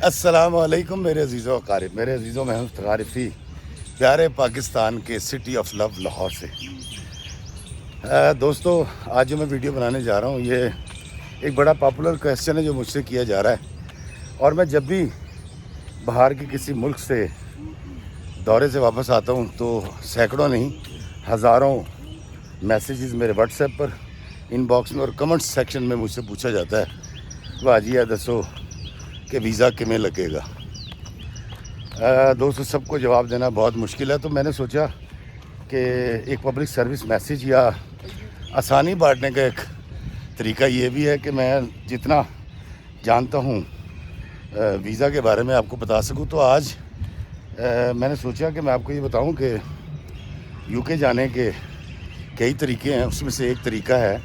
السلام علیکم میرے عزیزوں اقارب، میرے عزیزوں میں مفتغارفی پیارے پاکستان کے سٹی آف لو لاہور سے۔ دوستو، آج جو میں ویڈیو بنانے جا رہا ہوں یہ ایک بڑا پاپولر کویسچن ہے جو مجھ سے کیا جا رہا ہے، اور میں جب بھی باہر کے کسی ملک سے دورے سے واپس آتا ہوں تو سینکڑوں نہیں ہزاروں میسیجز میرے what's app per, in box میں اور کمنٹ سیکشن میں مجھ سے پوچھا جاتا ہے واجی دسو کہ ویزا کمیں لگے گا۔ دوستو، سب کو جواب دینا بہت مشکل ہے، تو میں نے سوچا کہ ایک پبلک سروس میسیج یا آسانی بانٹنے کا ایک طریقہ یہ بھی ہے کہ میں جتنا جانتا ہوں ویزا کے بارے میں آپ کو بتا سکوں۔ تو آج میں نے سوچا کہ میں آپ کو یہ بتاؤں کہ یو کے جانے کے کئی طریقے ہیں، اس میں سے ایک طریقہ ہے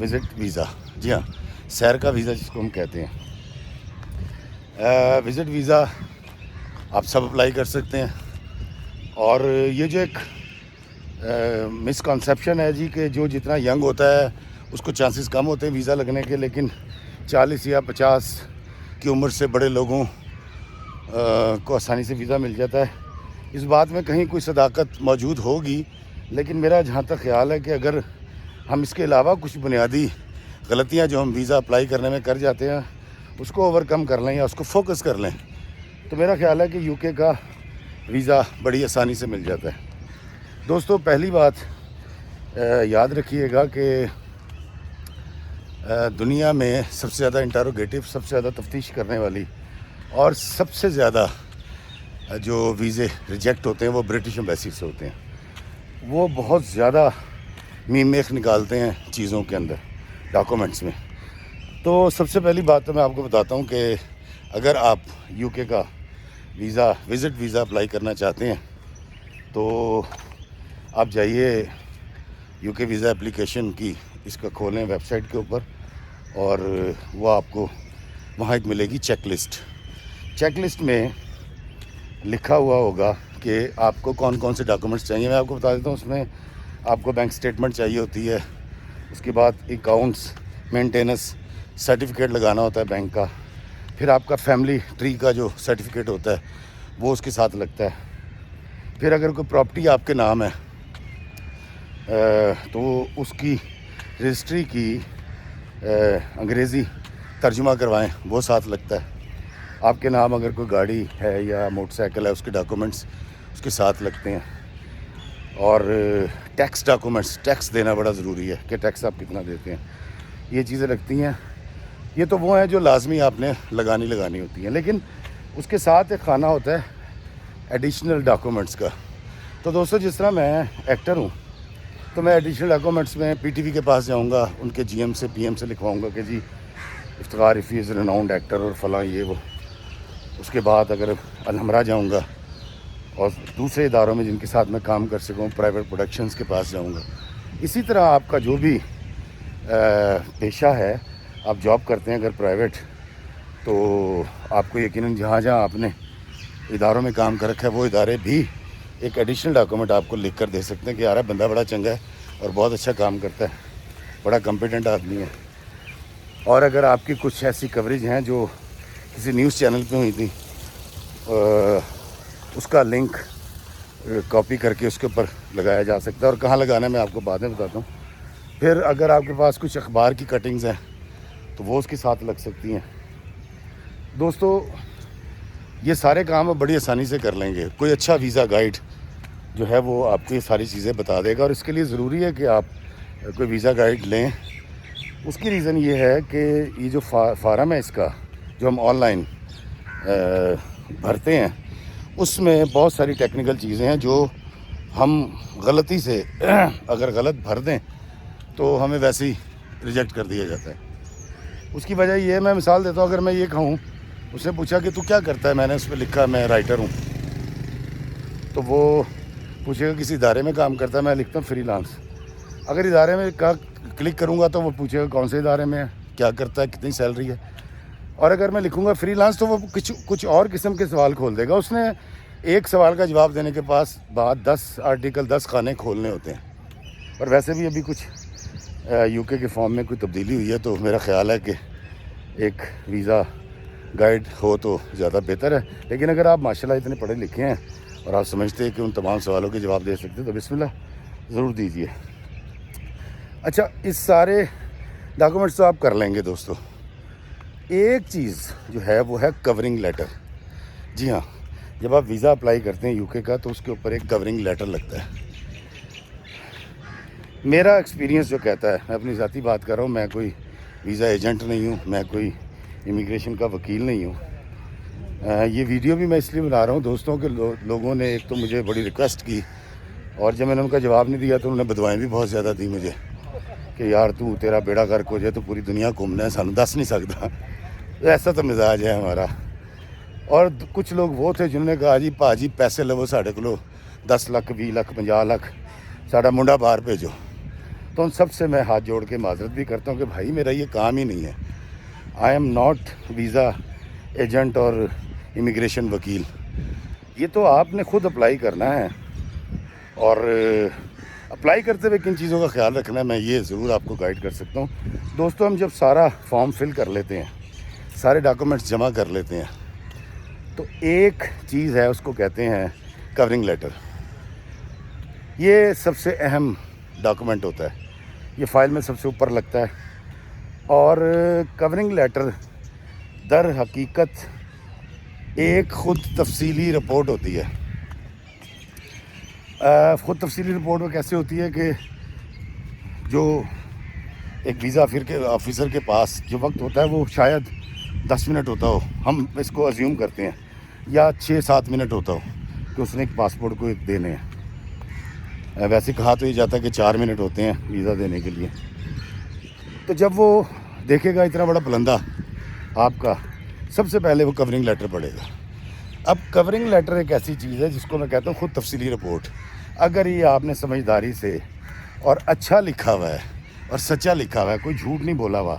وزٹ ویزا۔ جی ہاں، سیر کا ویزا جس کو ہم کہتے ہیں۔ وزٹ ویزا آپ سب اپلائی کر سکتے ہیں، اور یہ جو ایک مسکنسیپشن ہے جی کہ جو جتنا ینگ ہوتا ہے اس کو چانسز کم ہوتے ہیں ویزا لگنے کے، لیکن 40 یا 50 کی عمر سے بڑے لوگوں کو آسانی سے ویزا مل جاتا ہے۔ اس بات میں کہیں کوئی صداقت موجود ہوگی، لیکن میرا جہاں تک خیال ہے کہ اگر ہم اس کے علاوہ کچھ بنیادی غلطیاں جو ہم ویزا اپلائی کرنے میں کر جاتے ہیں اس کو اوور کم کر لیں یا اس کو فوکس کر لیں تو میرا خیال ہے کہ یو کے کا ویزا بڑی آسانی سے مل جاتا ہے۔ دوستو، پہلی بات یاد رکھیے گا کہ دنیا میں سب سے زیادہ انٹروگیٹو، سب سے زیادہ تفتیش کرنے والی اور سب سے زیادہ جو ویزے ریجیکٹ ہوتے ہیں وہ برٹش ایمبیسی سے ہوتے ہیں۔ وہ بہت زیادہ میخ نکالتے ہیں چیزوں کے اندر، ڈاکومنٹس میں۔ تو سب سے پہلی بات تو میں آپ کو بتاتا ہوں کہ اگر آپ یو کے کا ویزا وزٹ ویزا اپلائی کرنا چاہتے ہیں تو آپ جائیے یو کے ویزا اپلیکیشن کی اس کا کھولیں ویب سائٹ کے اوپر، اور وہ آپ کو وہاں ایک ملے گی چیک لسٹ۔ چیک لسٹ میں لکھا ہوا ہوگا کہ آپ کو کون کون سے ڈاکومنٹس چاہیے۔ میں آپ کو بتا دیتا ہوں، اس میں آپ کو بینک سٹیٹمنٹ چاہیے ہوتی ہے، اس کے بعد اکاؤنٹس مینٹیننس سرٹیفکیٹ لگانا ہوتا ہے بینک کا، پھر آپ کا فیملی ٹری کا جو سرٹیفکیٹ ہوتا ہے وہ اس کے ساتھ لگتا ہے، پھر اگر کوئی پراپرٹی آپ کے نام ہے تو اس کی رجسٹری کی انگریزی ترجمہ کروائیں، وہ ساتھ لگتا ہے۔ آپ کے نام اگر کوئی گاڑی ہے یا موٹر سائیکل ہے اس کے ڈاکومنٹس اس کے ساتھ لگتے ہیں، اور ٹیکس ڈاکومنٹس، ٹیکس دینا بڑا ضروری ہے کہ ٹیکس آپ کتنا دیتے ہیں، یہ چیزیں لگتی ہیں۔ یہ تو وہ ہیں جو لازمی آپ نے لگانی ہوتی ہیں، لیکن اس کے ساتھ ایک خانہ ہوتا ہے ایڈیشنل ڈاکومنٹس کا۔ تو دوستو، جس طرح میں ایکٹر ہوں تو میں ایڈیشنل ڈاکومنٹس میں پی ٹی وی کے پاس جاؤں گا، ان کے جی ایم سے پی ایم سے لکھواؤں گا کہ جی افتخارفی از ریناؤنڈ ایکٹر اور فلاں یہ وہ۔ اس کے بعد اگر الحمرا جاؤں گا اور دوسرے اداروں میں جن کے ساتھ میں کام کر سکوں، پرائیویٹ پروڈکشنز کے پاس جاؤں گا۔ اسی طرح آپ کا جو بھی پیشہ ہے، آپ جاب کرتے ہیں اگر پرائیویٹ، تو آپ کو یقیناً جہاں جہاں آپ نے اداروں میں کام کر رکھا ہے وہ ادارے بھی ایک ایڈیشنل ڈاکومنٹ آپ کو لکھ کر دے سکتے ہیں کہ یار بندہ بڑا چنگا ہے اور بہت اچھا کام کرتا ہے، بڑا کمپیٹنٹ آدمی ہے۔ اور اگر آپ کی کچھ ایسی کوریج ہیں جو کسی نیوز چینل پہ ہوئی تھی، اس کا لنک کاپی کر کے اس کے اوپر لگایا جا سکتا ہے، اور کہاں لگانا ہے میں آپ کو بعد میں بتاتا ہوں۔ پھر اگر آپ کے پاس کچھ اخبار کی کٹنگز ہیں تو وہ اس کے ساتھ لگ سکتی ہیں۔ دوستو، یہ سارے کام آپ بڑی آسانی سے کر لیں گے۔ کوئی اچھا ویزا گائیڈ جو ہے وہ آپ کو یہ ساری چیزیں بتا دے گا، اور اس کے لیے ضروری ہے کہ آپ کوئی ویزا گائیڈ لیں۔ اس کی ریزن یہ ہے کہ یہ جو فارم ہے اس کا جو ہم آن لائن بھرتے ہیں، اس میں بہت ساری ٹیکنیکل چیزیں ہیں جو ہم غلطی سے اگر غلط بھر دیں تو ہمیں ویسے ہی ریجیکٹ کر دیا جاتا ہے۔ اس کی وجہ یہ ہے، میں مثال دیتا ہوں، اگر میں یہ کہوں، اس نے پوچھا کہ تو کیا کرتا ہے، میں نے اس پہ لکھا میں رائٹر ہوں، تو وہ پوچھے گا کسی ادارے میں کام کرتا ہے، میں لکھتا ہوں فری لانس۔ اگر ادارے میں کلک کروں گا تو وہ پوچھے گا کون سے ادارے میں ہے، کیا کرتا ہے، کتنی سیلری ہے، اور اگر میں لکھوں گا فری لانس تو وہ کچھ اور قسم کے سوال کھول دے گا۔ اس نے ایک سوال کا جواب دینے کے بعد 10 آرٹیکل 10 خانے کھولنے ہوتے ہیں۔ اور ویسے بھی ابھی کچھ یو کے فارم میں کوئی تبدیلی ہوئی ہے، تو میرا خیال ہے کہ ایک ویزا گائیڈ ہو تو زیادہ بہتر ہے، لیکن اگر آپ ماشاءاللہ اتنے پڑھے لکھے ہیں اور آپ سمجھتے ہیں کہ ان تمام سوالوں کے جواب دے سکتے تو بسم اللہ ضرور دیجیے۔ اچھا، اس سارے ڈاکومنٹس تو آپ کر لیں گے دوستو، ایک چیز جو ہے وہ ہے کورنگ لیٹر۔ جی ہاں، جب آپ ویزا اپلائی کرتے ہیں یو کے کا تو اس کے اوپر ایک کورنگ لیٹر لگتا ہے۔ میرا ایکسپیرینس جو کہتا ہے، میں اپنی ذاتی بات کر رہا ہوں، میں کوئی ویزا ایجنٹ نہیں ہوں، میں کوئی امیگریشن کا وکیل نہیں ہوں۔ یہ ویڈیو بھی میں اس لیے بنا رہا ہوں، دوستوں کے لوگوں نے ایک تو مجھے بڑی ریکویسٹ کی، اور جب میں نے ان کا جواب نہیں دیا تو انہوں نے بدوائیں بھی بہت زیادہ دی مجھے کہ یار تو تیرا بیڑا غرق ہو جائے تو پوری دنیا گھومنا ہے، سانو دس نہیں سکتا۔ ایسا تو مزاج ہے ہمارا۔ اور کچھ لوگ وہ تھے جنہوں نے کہا جی پاجی پیسے لو ساڑھے کو 10 لاکھ 20 لاکھ 50 لاکھ ساڑھا منڈا باہر بھیجو۔ تو ان سب سے میں ہاتھ جوڑ کے معذرت بھی کرتا ہوں کہ بھائی میرا یہ کام ہی نہیں ہے، I am not visa agent اور امیگریشن وکیل۔ یہ تو آپ نے خود اپلائی کرنا ہے، اور اپلائی کرتے ہوئے کن چیزوں کا خیال رکھنا ہے میں یہ ضرور آپ کو گائیڈ کر سکتا ہوں۔ دوستو، ہم جب سارا فارم فل کر لیتے ہیں، سارے ڈاکومنٹس جمع کر لیتے ہیں، تو ایک چیز ہے اس کو کہتے ہیں کورنگ لیٹر۔ یہ سب سے اہم ڈاکومنٹ ہوتا ہے، یہ فائل میں سب سے اوپر لگتا ہے، اور کورنگ لیٹر در حقیقت ایک خود تفصیلی رپورٹ ہوتی ہے۔ خود تفصیلی رپورٹ وہ کیسے ہوتی ہے کہ جو ایک ویزا آفیسر کے پاس جو وقت ہوتا ہے وہ شاید 10 منٹ ہوتا ہو، ہم اس کو ازیوم کرتے ہیں، یا 6-7 منٹ ہوتا ہو کہ اس نے ایک پاسپورٹ کو دینے ہیں۔ ویسے کہا تو یہ جاتا ہے کہ 4 منٹ ہوتے ہیں ویزا دینے کے لیے۔ تو جب وہ دیکھے گا اتنا بڑا بلندہ آپ کا، سب سے پہلے وہ کورنگ لیٹر پڑھے گا۔ اب کورنگ لیٹر ایک ایسی چیز ہے جس کو میں کہتا ہوں خود تفصیلی رپورٹ۔ اگر یہ آپ نے سمجھداری سے اور اچھا لکھا ہوا ہے اور سچا لکھا ہوا ہے، کوئی جھوٹ نہیں بولا ہوا،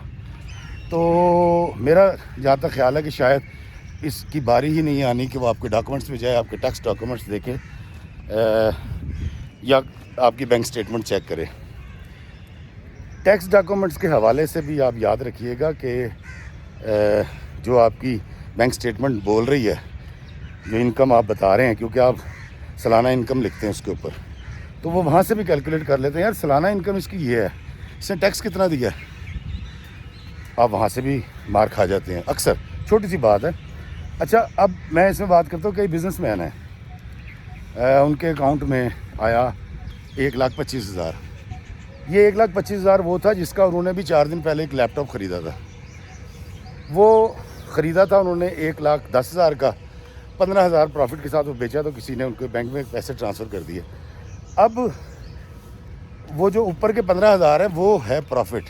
تو میرا جہاں تک خیال ہے کہ شاید اس کی باری ہی نہیں آنی کہ وہ آپ کے ڈاکومنٹس میں جائے، آپ کے ٹیکس ڈاکومنٹس دیکھے یا آپ کی بینک سٹیٹمنٹ چیک کرے۔ ٹیکس ڈاکومنٹس کے حوالے سے بھی آپ یاد رکھیے گا کہ جو آپ کی بینک سٹیٹمنٹ بول رہی ہے، جو انکم آپ بتا رہے ہیں، کیونکہ آپ سالانہ انکم لکھتے ہیں اس کے اوپر، تو وہ وہاں سے بھی کیلکولیٹ کر لیتے ہیں یار سالانہ انکم اس کی یہ ہے، اس نے ٹیکس کتنا دیا ہے، آپ وہاں سے بھی مار کھا جاتے ہیں اکثر، چھوٹی سی بات ہے۔ اچھا، اب میں اس میں بات کرتا ہوں، کئی بزنس مین ہیں، ان کے اکاؤنٹ میں آیا 1,25,000۔ یہ 1,25,000 وہ تھا جس کا انہوں نے بھی 4 دن پہلے ایک لیپ ٹاپ خریدا تھا۔ وہ خریدا تھا انہوں نے 1,10,000 کا، 15,000 پروفٹ کے ساتھ وہ بیچا تو کسی نے ان کے بینک میں پیسے ٹرانسفر کر دیے۔ اب وہ جو اوپر کے 15,000 ہے وہ ہے پروفٹ،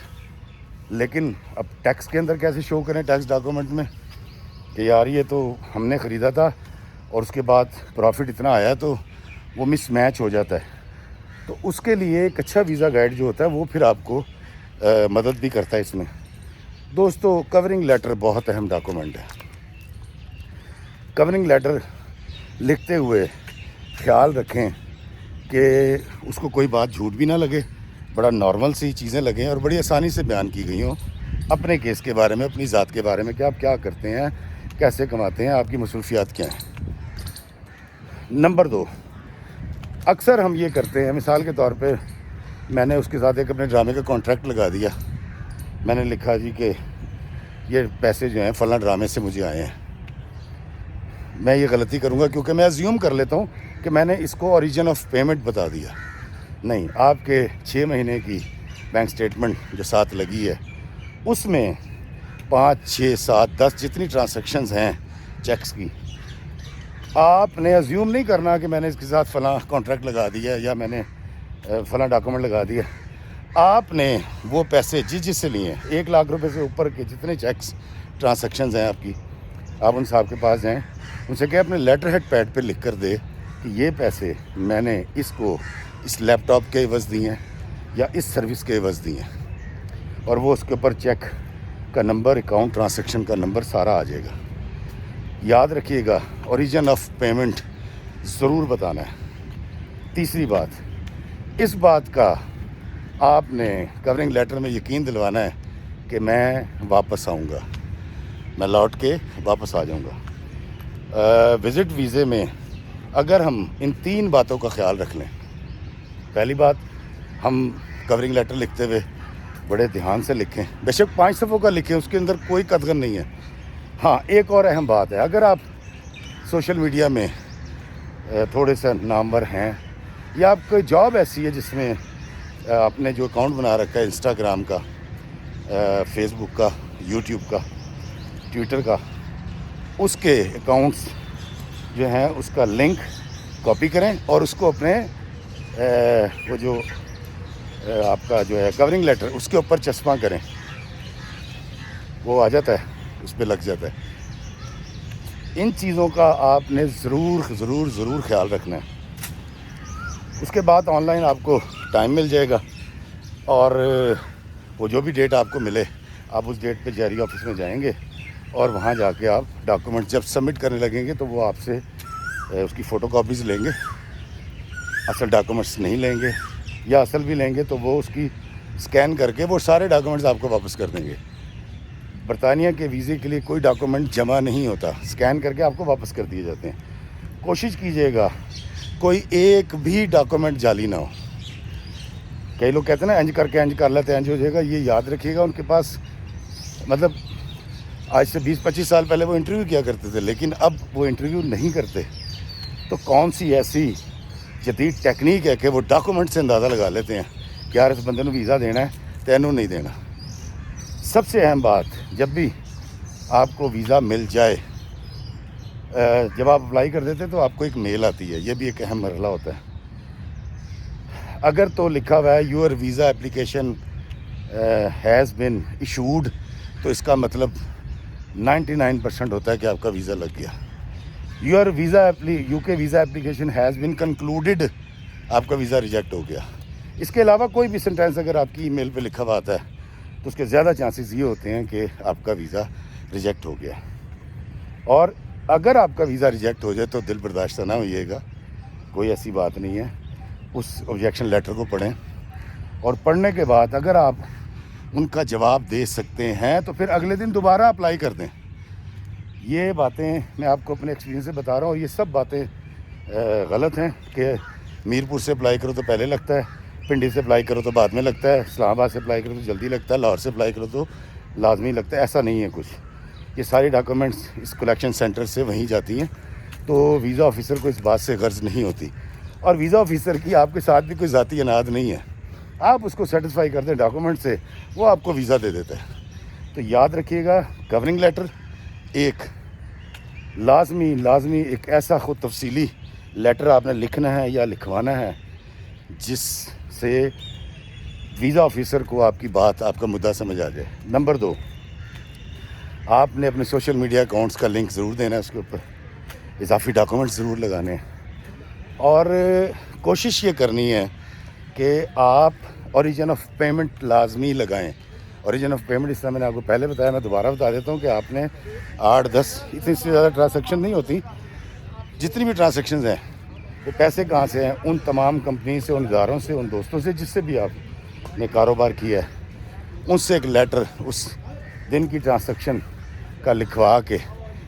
لیکن اب ٹیکس کے اندر کیسے شو کریں ٹیکس ڈاکومنٹ میں کہ یار یہ تو ہم نے خریدا تھا اور اس کے بعد پروفٹ اتنا آیا، تو وہ مس میچ ہو جاتا ہے۔ تو اس کے لیے ایک اچھا ویزا گائیڈ جو ہوتا ہے وہ پھر آپ کو مدد بھی کرتا ہے اس میں۔ دوستو، کورنگ لیٹر بہت اہم ڈاکومنٹ ہے۔ کورنگ لیٹر لکھتے ہوئے خیال رکھیں کہ اس کو کوئی بات جھوٹ بھی نہ لگے، بڑا نارمل سی چیزیں لگیں اور بڑی آسانی سے بیان کی گئی ہوں اپنے کیس کے بارے میں، اپنی ذات کے بارے میں کہ آپ کیا کرتے ہیں، کیسے کماتے ہیں، آپ کی مصروفیات کیا ہیں۔ نمبر 2، اکثر ہم یہ کرتے ہیں، مثال کے طور پہ میں نے اس کے ساتھ ایک اپنے ڈرامے کا کانٹریکٹ لگا دیا، میں نے لکھا جی کہ یہ پیسے جو ہیں فلاں ڈرامے سے مجھے آئے ہیں۔ میں یہ غلطی کروں گا کیونکہ میں ازیوم کر لیتا ہوں کہ میں نے اس کو اوریجن آف پیمنٹ بتا دیا۔ نہیں، آپ کے 6 مہینے کی بینک سٹیٹمنٹ جو ساتھ لگی ہے اس میں 5 6 7 10 جتنی ٹرانزیکشنز ہیں چیکس کی، آپ نے ازیوم نہیں کرنا کہ میں نے اس کے ساتھ فلاں کانٹریکٹ لگا دیا یا میں نے فلاں ڈاکومنٹ لگا دیا۔ آپ نے وہ پیسے جس سے لیے ہیں، 1 لاکھ روپے سے اوپر کے جتنے چیکس ٹرانزیکشنز ہیں آپ کی، آپ ان صاحب کے پاس جائیں، ان سے کہ اپنے لیٹر ہیڈ پیڈ پہ لکھ کر دے کہ یہ پیسے میں نے اس کو اس لیپ ٹاپ کے عوض دیے ہیں یا اس سروس کے عوض دیے ہیں، اور وہ اس کے اوپر چیک کا نمبر، اکاؤنٹ ٹرانزیکشن کا نمبر سارا آ جائے گا۔ یاد رکھیے گا اوریجن آف پیمنٹ ضرور بتانا ہے۔ تیسری بات، اس بات کا آپ نے کورنگ لیٹر میں یقین دلوانا ہے کہ میں واپس آؤں گا۔ میں لوٹ کے واپس آ جاؤں گا. وزٹ ویزے میں اگر ہم ان 3 باتوں کا خیال رکھ لیں. پہلی بات، ہم کورنگ لیٹر لکھتے ہوئے بڑے دھیان سے لکھیں. بے شک 5 صفحوں کا لکھیں، اس کے اندر کوئی قدغن نہیں ہے. ہاں، ایک اور اہم بات ہے، اگر آپ سوشل میڈیا میں تھوڑے سے نامور ہیں یا آپ کوئی جاب ایسی ہے جس میں آپ نے جو اکاؤنٹ بنا رکھا ہے انسٹاگرام کا، فیس بک کا، یوٹیوب کا، ٹویٹر کا، اس کے اکاؤنٹس جو ہیں اس کا لنک کاپی کریں اور اس کو اپنے وہ جو آپ کا جو ہے کورنگ لیٹر اس کے اوپر چسپاں کریں. وہ آ جاتا ہے، اس پہ لگ جاتا ہے. ان چیزوں کا آپ نے ضرور خیال رکھنا ہے. اس کے بعد آن لائن آپ کو ٹائم مل جائے گا اور وہ جو بھی ڈیٹ آپ کو ملے آپ اس ڈیٹ پہ جاری آفس میں جائیں گے اور وہاں جا کے آپ ڈاکومنٹ جب سبمٹ کرنے لگیں گے تو وہ آپ سے اس کی فوٹو کاپیز لیں گے. اصل ڈاکومنٹس نہیں لیں گے، یا اصل بھی لیں گے تو وہ اس کی اسکین کر کے وہ سارے ڈاکومنٹس آپ کو واپس کر دیں گے. برطانیہ کے ویزے کے لیے کوئی ڈاکومنٹ جمع نہیں ہوتا، اسکین کر کے آپ کو واپس کر دیے جاتے ہیں. کوشش کیجیے گا کوئی ایک بھی ڈاکومنٹ جعلی نہ ہو. کئی لوگ کہتے ہیں نا انج کر کے انج کر لیتے انج ہو جائے گا. یہ یاد رکھیے گا، ان کے پاس مطلب آج سے 20-25 سال پہلے وہ انٹرویو کیا کرتے تھے، لیکن اب وہ انٹرویو نہیں کرتے. تو کون سی ایسی جدید ٹیکنیک ہے کہ وہ ڈاکومنٹ سے اندازہ لگا لیتے ہیں کہ یار اس بندے نے ویزا دینا ہے تینوں نہیں دینا. سب سے اہم بات، جب بھی آپ کو ویزا مل جائے، جب آپ اپلائی کر دیتے تو آپ کو ایک میل آتی ہے. یہ بھی ایک اہم مرحلہ ہوتا ہے. اگر تو لکھا ہوا ہے your visa application has been issued, تو اس کا مطلب 99% ہوتا ہے کہ آپ کا ویزا لگ گیا. یور یو کے visa application has been concluded, آپ کا ویزا ریجیکٹ ہو گیا. اس کے علاوہ کوئی بھی سینٹینس اگر آپ کی ای میل پہ لکھا ہوا آتا ہے تو اس کے زیادہ چانسز یہ ہوتے ہیں کہ آپ کا ویزا ریجیکٹ ہو گیا. اور اگر آپ کا ویزا ریجیکٹ ہو جائے تو دل برداشتہ نہ ہوئیے گا، کوئی ایسی بات نہیں ہے. اس آبجیکشن لیٹر کو پڑھیں اور پڑھنے کے بعد اگر آپ ان کا جواب دے سکتے ہیں تو پھر اگلے دن دوبارہ اپلائی کر دیں. یہ باتیں میں آپ کو اپنے ایکسپیرینس سے بتا رہا ہوں. یہ سب باتیں غلط ہیں کہ میرپور سے اپلائی کرو تو پہلے لگتا ہے، پنڈی سے اپلائی کرو تو بعد میں لگتا ہے، اسلام آباد سے اپلائی کرو تو جلدی لگتا ہے، لاہور سے اپلائی کرو تو لازمی لگتا ہے. ایسا نہیں ہے کچھ. یہ ساری ڈاکومنٹس اس کلیکشن سینٹر سے وہیں جاتی ہیں. تو ویزا آفیسر کو اس بات سے غرض نہیں ہوتی. اور ویزا آفیسر کی آپ کے ساتھ بھی کوئی ذاتی اناد نہیں ہے. آپ اس کو سیٹسفائی کر دیں ڈاکومنٹ سے، وہ آپ کو ویزا دے دیتا ہے. تو یاد رکھیے گا، کورنگ لیٹر ایک لازمی ایک ایسا خود تفصیلی لیٹر آپ نے لکھنا ہے یا لکھوانا ہے جس سے ویزا آفیسر کو آپ کی بات، آپ کا مدعا سمجھ آ جائے. نمبر 2، آپ نے اپنے سوشل میڈیا اکاؤنٹس کا لنک ضرور دینا ہے، اس کے اوپر اضافی ڈاکومنٹ ضرور لگانے ہیں. اور کوشش یہ کرنی ہے کہ آپ اوریجن آف پیمنٹ لازمی لگائیں. اوریجن آف پیمنٹ اس طرح میں نے آپ کو پہلے بتایا، میں دوبارہ بتا دیتا ہوں کہ آپ نے 8-10 اتنی سے زیادہ ٹرانزیکشن نہیں ہوتی. جتنی بھی ٹرانزیکشنز ہیں وہ پیسے کہاں سے ہیں؟ ان تمام کمپنی سے، ان اداروں سے، ان دوستوں سے جس سے بھی آپ نے کاروبار کیا ہے، ان سے ایک لیٹر اس دن کی ٹرانزیکشن کا لکھوا کے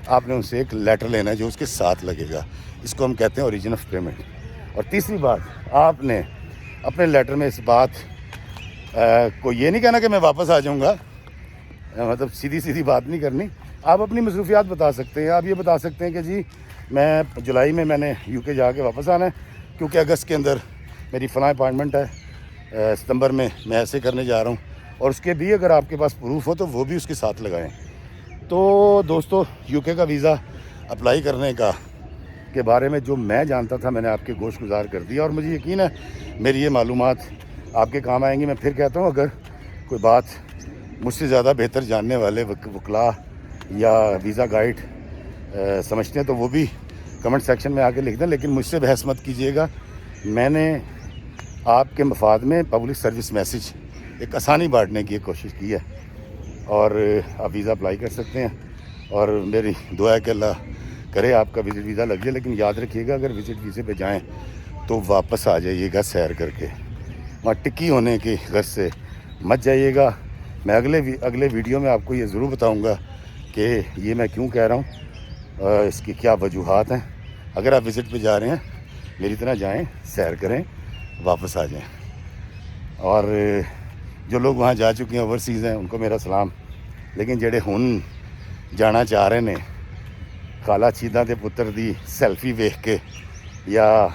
آپ نے ان سے ایک لیٹر لینا ہے جو اس کے ساتھ لگے گا. اس کو ہم کہتے ہیں اوریجن آف پیمنٹ. اور تیسری بات، آپ نے اپنے لیٹر میں اس بات کو یہ نہیں کہنا کہ میں واپس آ جاؤں گا، مطلب سیدھی بات نہیں کرنی. آپ اپنی مصروفیات بتا سکتے ہیں. آپ یہ بتا سکتے ہیں کہ جی میں جولائی میں نے یو کے جا کے واپس آنا ہے کیونکہ اگست کے اندر میری فلاں اپائنٹمنٹ ہے، ستمبر میں ایسے کرنے جا رہا ہوں. اور اس کے بھی اگر آپ کے پاس پروف ہو تو وہ بھی اس کے ساتھ لگائیں. تو دوستو، یو کے کا ویزا اپلائی کرنے کے بارے میں جو میں جانتا تھا میں نے آپ کے گوش گزار کر دیا، اور مجھے یقین ہے میری یہ معلومات آپ کے کام آئیں گی. میں پھر کہتا ہوں، اگر کوئی بات مجھ سے زیادہ بہتر جاننے والے وکلاء یا ویزا گائیڈ سمجھتے ہیں تو وہ بھی کمنٹ سیکشن میں آ کے لکھ دیں، لیکن مجھ سے بحث مت کیجیے گا. میں نے آپ کے مفاد میں پبلک سروس میسج ایک آسانی بانٹنے کی کوشش کی ہے، اور آپ ویزا اپلائی کر سکتے ہیں. اور میری دعا ہے کہ اللہ کرے آپ کا وزٹ ویزا لگ جائے. لیکن یاد رکھیے گا، اگر وزٹ ویزے پہ جائیں تو واپس آ جائیے گا سیر کر کے، وہاں ٹکی ہونے کی غرض سے مت جائیے گا. میں اگلے ویڈیو میں آپ کو یہ ضرور بتاؤں گا کہ یہ میں کیوں کہہ رہا ہوں، اس کی کیا وجوہات ہیں۔ اگر آپ وزٹ پہ جا رہے ہیں میری طرح جائیں، سیر کریں، واپس آ جائیں۔ اور جو لوگ وہاں جا چکے ہیں اوورسیز ہیں ان کو میرا سلام، لیکن جڑے ہن جانا چاہ رہے نے خالہ چیداں دے پتر دی سیلفی ویکھ کے یا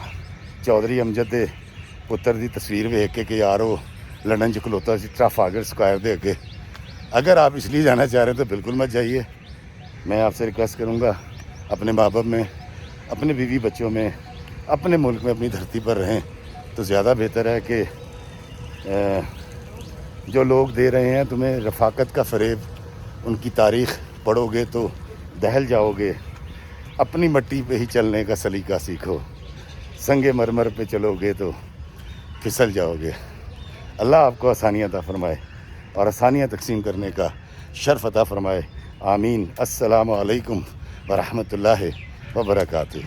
چودھری امجد دے پتر دی تصویر ویکھ کے کہ یار وہ لنڈن چ کھلوتا سی ٹرافالگر اسکوائر دے اگے، اگر آپ اس لیے جانا چاہ رہے ہیں تو بالکل مت جائیے۔ میں آپ سے ریکویسٹ کروں گا اپنے ماں باپ میں، اپنے بیوی بچوں میں، اپنے ملک میں، اپنی دھرتی پر رہیں تو زیادہ بہتر ہے کہ جو لوگ دے رہے ہیں تمہیں رفاقت کا فریب، ان کی تاریخ پڑھو گے تو دہل جاؤ گے۔ اپنی مٹی پہ ہی چلنے کا سلیقہ سیکھو، سنگ مرمر پہ چلو گے تو پھسل جاؤ گے۔ اللہ آپ کو آسانیاں عطا فرمائے اور آسانیاں تقسیم کرنے کا شرف عطا فرمائے، آمین۔ السلام علیکم ورحمۃ اللہ وبرکاتہ۔